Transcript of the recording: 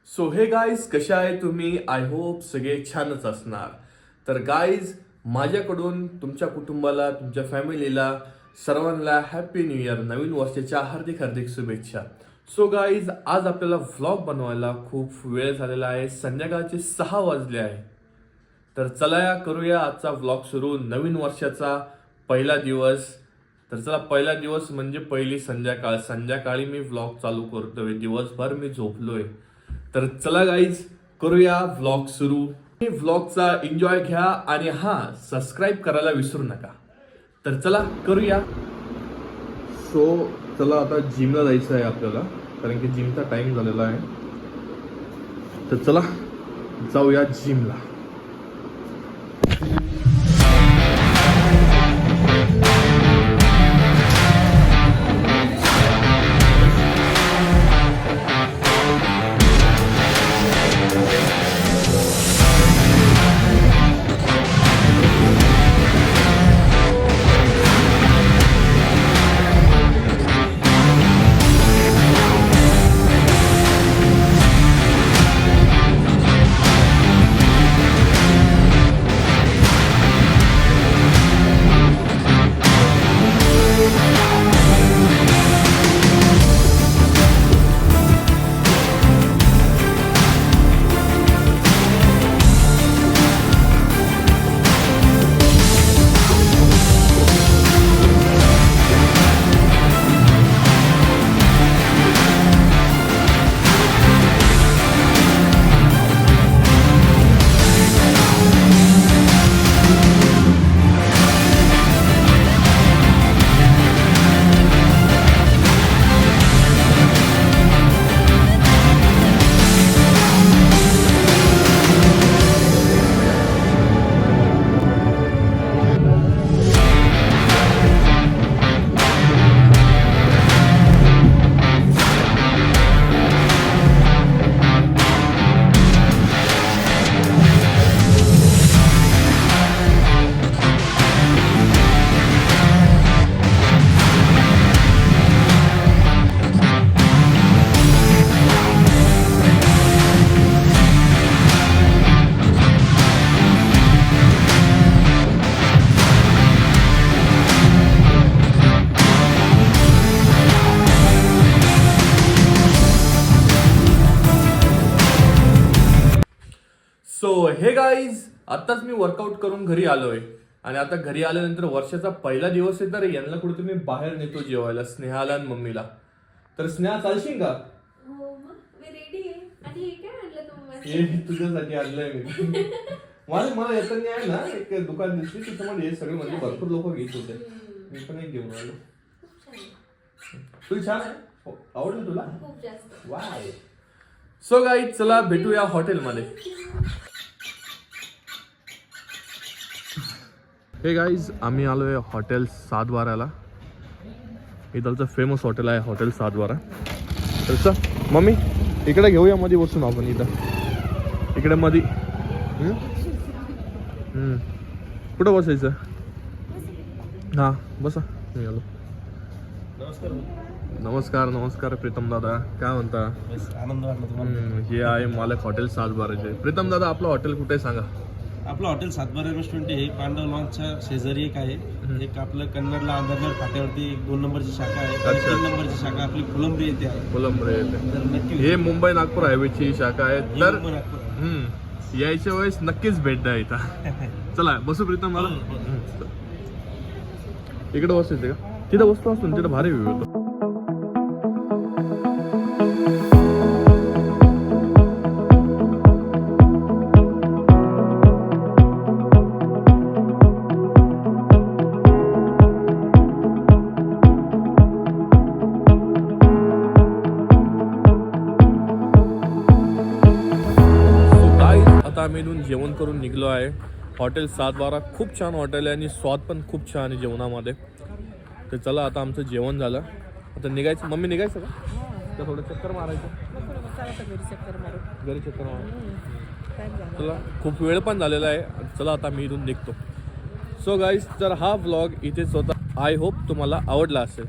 So हे guys कशा आहे तुम्ही? आय होप सगळे छानच असणार. तर गाईज माझ्याकडून तुमच्या कुटुंबाला, तुमच्या फॅमिलीला सर्वांना हॅपी न्यू इयर, नवीन वर्षाच्या हार्दिक हार्दिक शुभेच्छा. सो गाईज आज आपल्याला व्लॉग बनवायला खूप वेळ झालेला आहे. संध्याकाळचे 6 वाजले आहे. तर चला या करूया आजचा व्लॉग सुरू. नवीन वर्षाचा पहिला दिवस. तर चला, पहिला दिवस म्हणजे पहिली संध्याकाळ. संध्याकाळी मी व्लॉग चालू करतोय. दिवसभर मी झोपलोय. तर चला गाईज करूया व्लॉग सुरू. व्लॉगचा एन्जॉय घ्या आणि सबस्क्राईब करायला विसरू नका. तर चला करूया. सो चला आता जिमला जायचं आहे आपल्याला, कारण की जिमचा टाइम झालेला आहे. तर चला जाऊया जिमला. सो हे गाईज आत्ताच मी वर्कआउट करून घरी आलोय. आणि आता घरी आल्यानंतर वर्षाचा पहिला दिवस आहे, तर यांना कुठे तुम्ही बाहेर नेतो जेवायला, स्नेहाला आणि मम्मीला. तर स्नेहा चालशील का? हो मग मी रेडी आहे. आणि हे काय आणलं तुम्ही? हे तुझ्यासाठी आणलंय मी. मला येताना आहे ना एक दुकान दिसली, तिच्यामध्ये हे सगळे म्हणजे भरपूर लोक घेत होते. मी पण एक घेऊन आलो. तुझी छान आहे, आवडलं तुला? खूप जास्त. वाय. सो गाईज चला भेटूया हॉटेलमध्ये. हे गाईज आम्ही आलोय हॉटेल 7 बाराला. इथलचं फेमस हॉटेल आहे हॉटेल 7 बारा. तर चल मम्मी इकडे घेऊया, मध्ये बसून आपण. इकडे मध्ये कुठं बसायचं? हा बसा. मी आलो. नमस्कार नमस्कार प्रीतम दादा, काय म्हणता? आनंद वाटला तुम्हाला? हे आहे मालक हॉटेल 7 बाराचे. प्रीतम दादा आपलं हॉटेल कुठे आहे सांगा? आपलं हॉटेल 7 रेस्टॉरंट हे पांडव लॉन्चच्या शेजारी एक आहे. एक आपलं कन्नडला अंधारनगर फाट्यावरती 2 नंबरची शाखा आहे. 3 नंबरची शाखा आपली फुलंब्री येथे आहे. फुलंब्री येथे. तर नक्की हे मुंबई नागपूर हायवेची शाखा आहे. तर नागपूर. यायच्या वेळेस नक्कीच भेट द्या इथं. चला बसू प्रीतम मला. इकडे बसायचं का? तिथं बसतो असतो तिथं भारी व्ह्यू होतो. आम्ही इथून जेवण करून निघलो आहे. हॉटेल 7 बारा खूप छान हॉटेल आहे आणि स्वाद पण खूप छान आहे जेवणामध्ये. तर चला आता आमचं जेवण झालं, आता निघायचं. मम्मी निघायचं का? तर थोडं चक्कर मारायचं. घरी चक्कर मारायचं. चला खूप वेळ पण झालेला आहे. चला आता मी इथून निघतो. सो गाईज तर हा व्लॉग इथेच होता. आय होप तुम्हाला आवडला असेल.